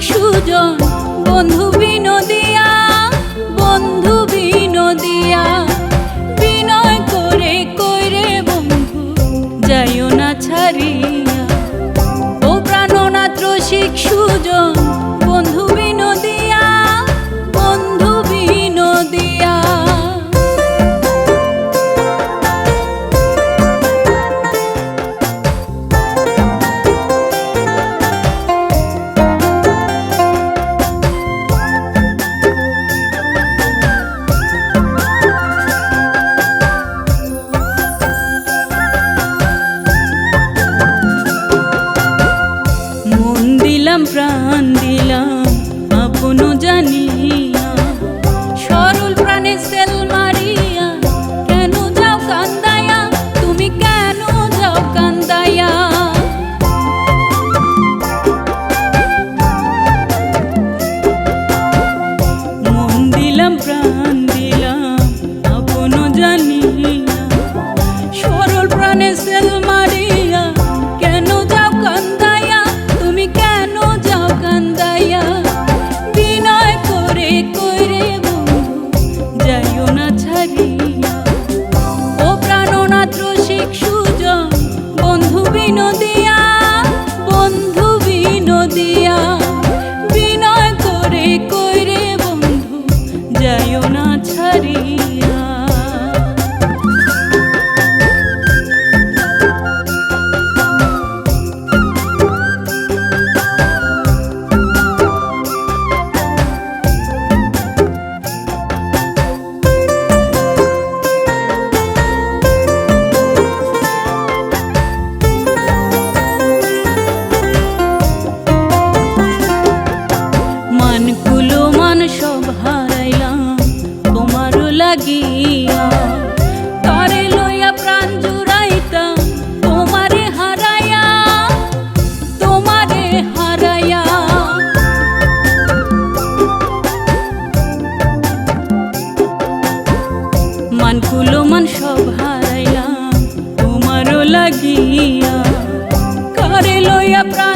সুজন বন্ধু বিনোদিয়া, বন্ধু বিনোদিয়া বিনয় করে কইরে বন্ধু যাইও না ছাড়িয়া। ও প্রাণনাথ রসিক সুজন বন্ধু বিনোদিয়া, বন্ধু বিনোদিয়া। প্রাণ দিলাম আপন জানিয়া, সরল প্রাণে সেল মারিয়া কেন যাও কান্দায়া, তুমি কেন যাও কান্দায়া। মন দিলাম প্রাণ দিলাম আপন জানিয়া, সরল প্রাণে সেল মারিয়া কেন যাও কান্দায়া, তুমি কেন যাও কান্দায়া। বিনয় করে কইরে বন্ধু যাইও না ছাড়িয়া। ও প্রাণনাথ রসিক সুজন বন্ধু বিনোদিয়া, বন্ধু বিনোদিয়া বিনয় করে কইরে বন্ধু যাইও না ছাড়িয়া। মানকুলো মান সব হারাইলাম তোমারও লাগিয়া, তারে লইয়া প্রাণ জুড়াইতাম তোমারে হারাইয়া, তোমারে হারাইয়া। মানকুলো মান সব হারাইলাম তোমারও লাগিয়া, তারে লইয়া প্রাণ